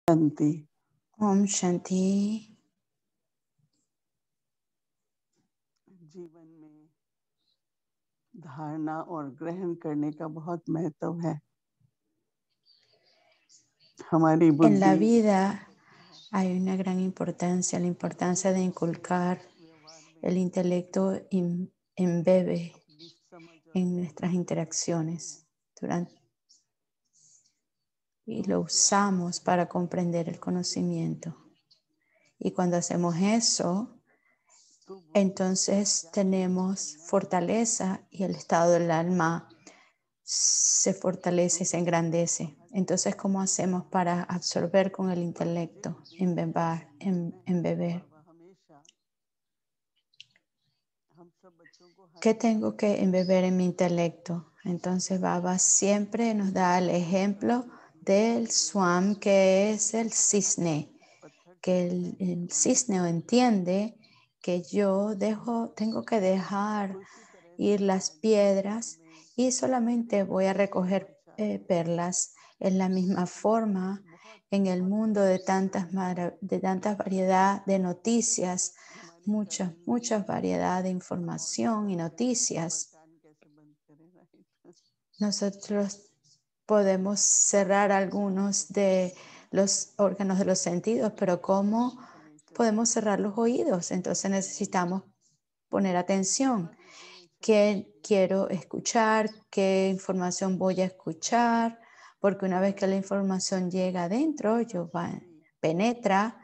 शांति। Om Shanti. जीवन में धारणा और ग्रहण करने का बहुत महत्व है। हमारी En la बुद्धि vida hay una gran importancia, la importancia de inculcar el intelecto embebe en nuestras interacciones y lo usamos para comprender el conocimiento. Y cuando hacemos eso, entonces tenemos fortaleza y el estado del alma se fortalece y se engrandece. Entonces, ¿cómo hacemos para absorber con el intelecto, embeber? ¿Qué tengo que embeber en mi intelecto? Entonces, Baba siempre nos da el ejemplo del swam, que es el cisne, que el cisne entiende que yo tengo que dejar ir las piedras y solamente voy a recoger perlas. En la misma forma, en el mundo de tantas variedad de noticias, muchas variedad de información y noticias, nosotros podemos cerrar algunos de los órganos de los sentidos, pero ¿cómo podemos cerrar los oídos? Entonces necesitamos poner atención. ¿Qué quiero escuchar? ¿Qué información voy a escuchar? Porque una vez que la información llega adentro, penetra.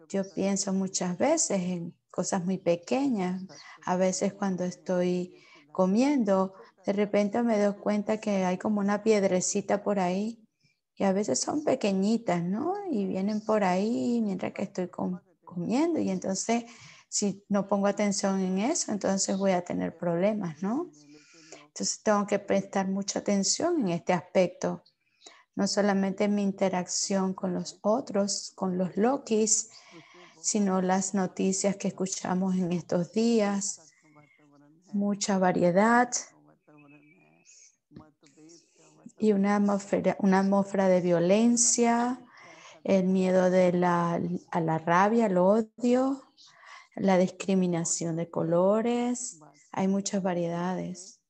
Yo pienso muchas veces en cosas muy pequeñas. A veces cuando estoy comiendo, de repente me doy cuenta que hay como una piedrecita por ahí. Y a veces son pequeñitas, ¿no? Y vienen por ahí mientras que estoy comiendo. Y entonces, si no pongo atención en eso, entonces voy a tener problemas, ¿no? Entonces tengo que prestar mucha atención en este aspecto. No solamente en mi interacción con los otros, con los lokis, sino las noticias que escuchamos en estos días. Mucha variedad y una atmósfera de violencia, el miedo a la rabia, al odio, la discriminación de colores. Hay muchas variedades.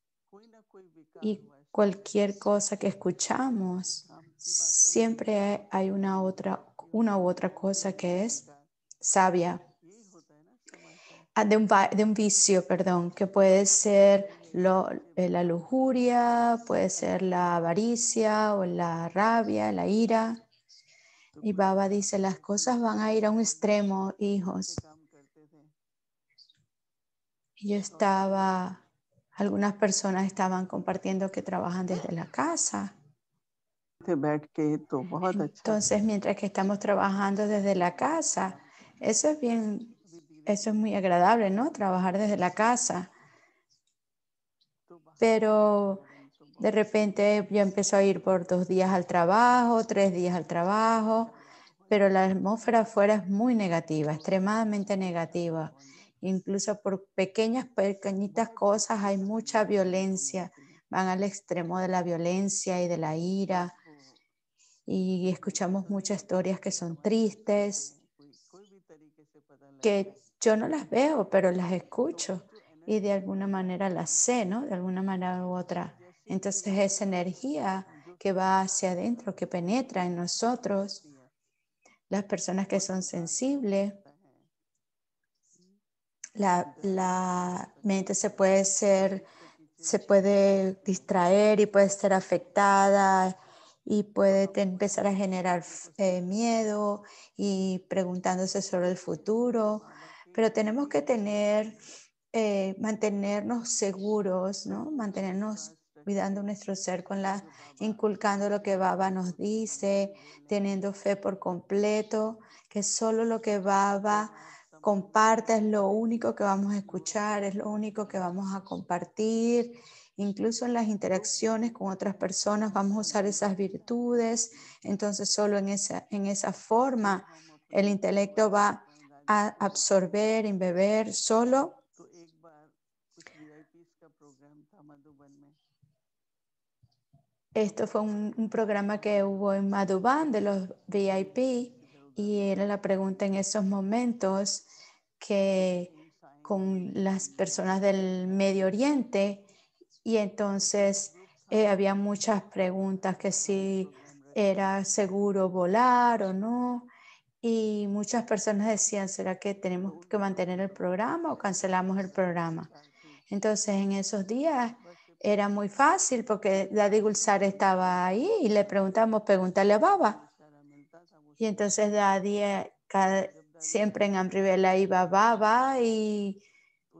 Y cualquier cosa que escuchamos, siempre hay una u otra cosa que es sabia. De un vicio, perdón, que puede ser la lujuria, puede ser la avaricia o la rabia, la ira. Y Baba dice, las cosas van a ir a un extremo, hijos. Y algunas personas estaban compartiendo que trabajan desde la casa. Entonces, mientras que estamos trabajando desde la casa, eso es muy agradable, ¿no? Trabajar desde la casa. Pero de repente yo empiezo a ir por 2 días al trabajo, 3 días al trabajo, pero la atmósfera afuera es muy negativa, extremadamente negativa. Incluso por pequeñitas cosas hay mucha violencia, van al extremo de la violencia y de la ira. Y escuchamos muchas historias que son tristes, que yo no las veo, pero las escucho y de alguna manera las sé, ¿no? De alguna manera u otra. Entonces esa energía que va hacia adentro, que penetra en nosotros, las personas que son sensibles, la mente se puede distraer y puede ser afectada y puede empezar a generar miedo y preguntándose sobre el futuro, pero tenemos que mantenernos seguros, ¿no? Mantenernos cuidando nuestro ser inculcando lo que Baba nos dice, teniendo fe por completo, que solo lo que Baba comparte es lo único que vamos a escuchar, es lo único que vamos a compartir. Incluso en las interacciones con otras personas vamos a usar esas virtudes. Entonces solo en esa forma el intelecto va a absorber, embeber solo. Esto fue un programa que hubo en Madhuban de los VIP Y era la pregunta en esos momentos que con las personas del Medio Oriente, y entonces había muchas preguntas que si era seguro volar o no, y muchas personas decían, ¿será que tenemos que mantener el programa o cancelamos el programa? Entonces en esos días era muy fácil porque Daddy Gulsar estaba ahí y le preguntamos, pregúntale a Baba. Y entonces Daddy siempre en Amrivela iba a Baba y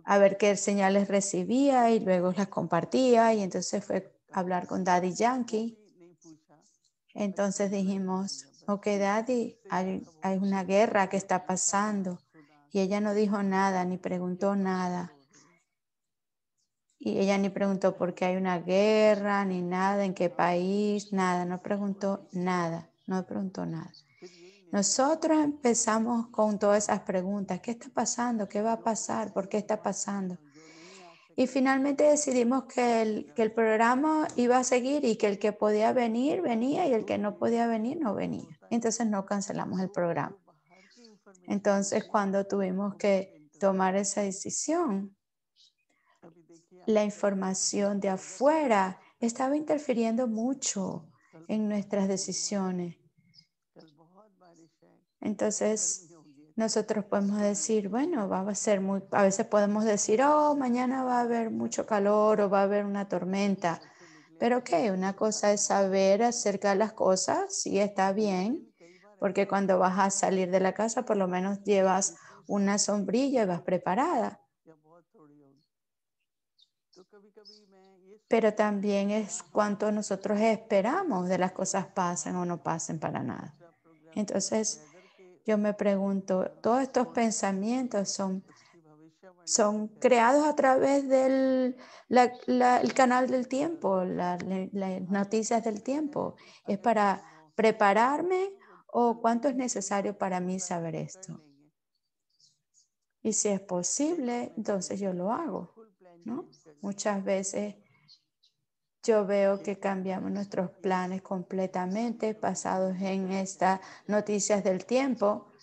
a ver qué señales recibía y luego las compartía, y entonces fue a hablar con Daddy Yankee. Entonces dijimos, ok, Daddy, hay una guerra que está pasando. Y ella no dijo nada, ni preguntó nada. Y ella ni preguntó por qué hay una guerra, ni nada, en qué país, nada, no preguntó nada, no preguntó nada. Nosotros empezamos con todas esas preguntas. ¿Qué está pasando? ¿Qué va a pasar? ¿Por qué está pasando? Y finalmente decidimos que el programa iba a seguir y que el que podía venir, venía, y el que no podía venir, no venía. Entonces no cancelamos el programa. Entonces cuando tuvimos que tomar esa decisión, la información de afuera estaba interfiriendo mucho en nuestras decisiones. Entonces, nosotros podemos decir, bueno, va a ser muy, a veces podemos decir, oh, mañana va a haber mucho calor o va a haber una tormenta. Pero ¿qué? Una cosa es saber acerca de las cosas, sí está bien, porque cuando vas a salir de la casa, por lo menos llevas una sombrilla y vas preparada. Pero también es cuánto nosotros esperamos de las cosas pasen o no pasen para nada. Entonces, yo me pregunto, todos estos pensamientos son creados a través del el canal del tiempo, las noticias del tiempo. ¿Es para prepararme o cuánto es necesario para mí saber esto? Y si es posible, entonces yo lo hago, ¿no? Muchas veces yo veo que cambiamos nuestros planes completamente basados en estas noticias del tiempo.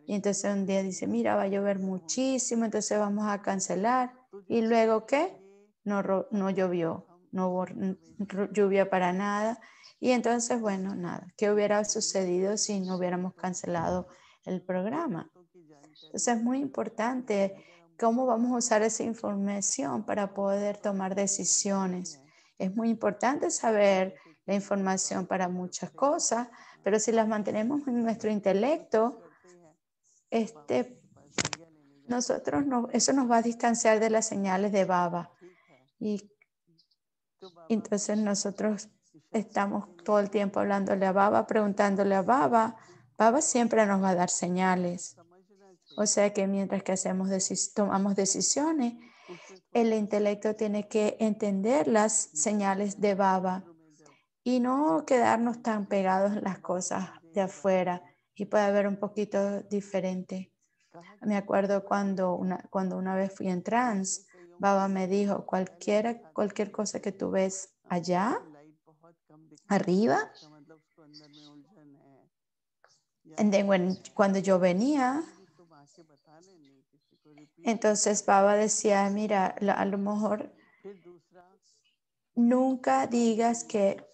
Y entonces un día dice, mira, va a llover muchísimo, entonces vamos a cancelar. ¿Y luego qué? No llovió, no hubo lluvia para nada. Y entonces, bueno, nada, ¿qué hubiera sucedido si no hubiéramos cancelado el programa? Entonces es muy importante cómo vamos a usar esa información para poder tomar decisiones. Es muy importante saber la información para muchas cosas, pero si las mantenemos en nuestro intelecto, nosotros no, eso nos va a distanciar de las señales de Baba. Y entonces nosotros estamos todo el tiempo hablándole a Baba, preguntándole a Baba. Baba siempre nos va a dar señales. O sea que mientras que tomamos decisiones, el intelecto tiene que entender las señales de Baba y no quedarnos tan pegados en las cosas de afuera, y puede haber un poquito diferente. Me acuerdo cuando una vez fui en trance, Baba me dijo, cualquier cosa que tú ves allá, arriba, and then cuando yo venía, entonces Baba decía, mira, a lo mejor nunca digas que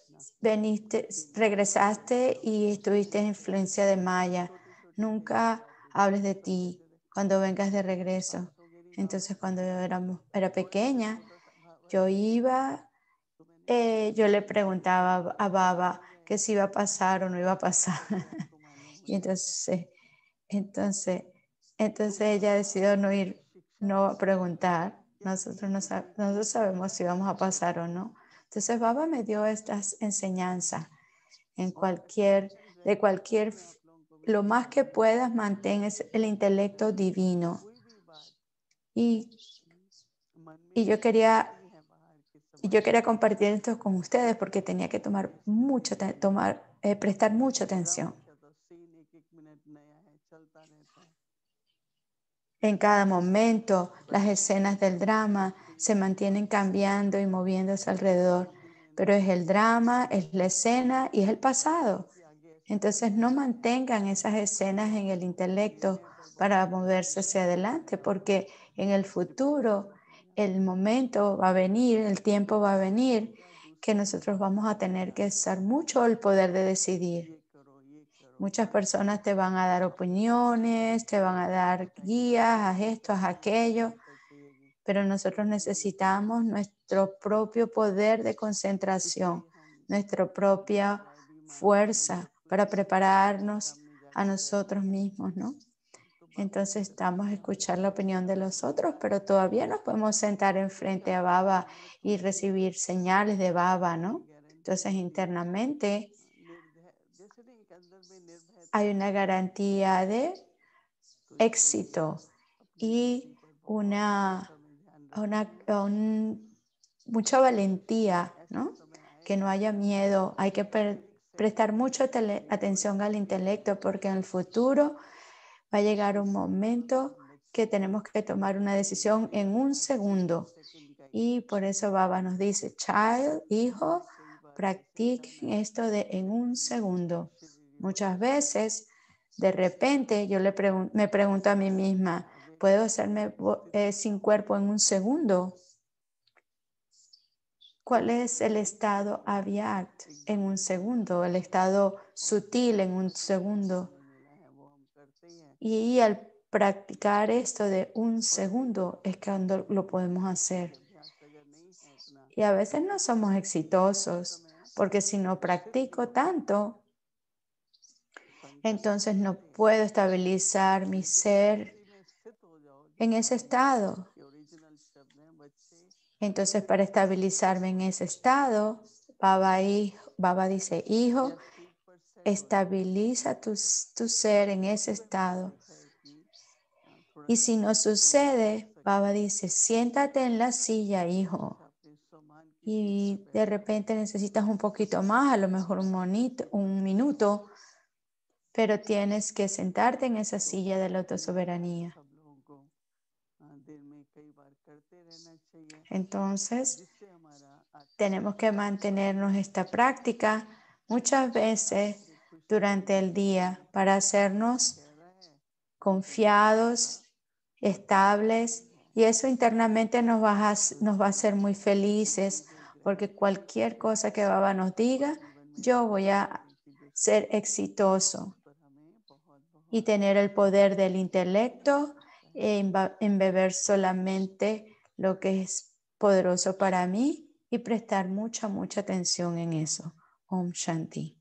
regresaste y estuviste en influencia de Maya. Nunca hables de ti cuando vengas de regreso. Entonces, cuando yo era pequeña, yo yo le preguntaba a Baba que si iba a pasar o no iba a pasar. Y entonces, entonces ella decidió no ir, no preguntar. Nosotros, nosotros sabemos si vamos a pasar o no. Entonces Baba me dio estas enseñanzas de cualquier, lo más que puedas mantén el intelecto divino. Y, y yo quería compartir esto con ustedes porque tenía que prestar mucha atención. En cada momento, las escenas del drama se mantienen cambiando y moviéndose alrededor, pero es el drama, es la escena y es el pasado. Entonces no mantengan esas escenas en el intelecto para moverse hacia adelante, porque en el futuro el momento va a venir, el tiempo va a venir que nosotros vamos a tener que usar mucho el poder de decidir. Muchas personas te van a dar opiniones, te van a dar guías, haz esto, haz aquello, pero nosotros necesitamos nuestro propio poder de concentración, nuestra propia fuerza para prepararnos a nosotros mismos, ¿no? Entonces estamos a escuchar la opinión de los otros, pero todavía nos podemos sentar enfrente a Baba y recibir señales de Baba, ¿no? Entonces internamente hay una garantía de éxito y mucha valentía, ¿no? Que no haya miedo, hay que prestar mucha atención al intelecto porque en el futuro va a llegar un momento que tenemos que tomar una decisión en un segundo. Y por eso Baba nos dice, child, hijo, practiquen esto de en un segundo. Muchas veces, de repente, me pregunto a mí misma, ¿puedo hacerme sin cuerpo en un segundo? ¿Cuál es el estado avyat en un segundo? El estado sutil en un segundo. Y al practicar esto de un segundo es cuando lo podemos hacer. Y a veces no somos exitosos, porque si no practico tanto, entonces no puedo estabilizar mi ser en ese estado. Entonces, para estabilizarme en ese estado, Baba dice, hijo, estabiliza tu ser en ese estado. Y si no sucede, Baba dice, siéntate en la silla, hijo. Y de repente necesitas un poquito más, a lo mejor un minuto, pero tienes que sentarte en esa silla de la autosoberanía. Entonces, tenemos que mantenernos esta práctica muchas veces durante el día para hacernos confiados, estables, y eso internamente nos va a hacer muy felices, porque cualquier cosa que Baba nos diga, yo voy a ser exitoso y tener el poder del intelecto, embeber solamente lo que es poderoso para mí y prestar mucha atención en eso. Om Shanti.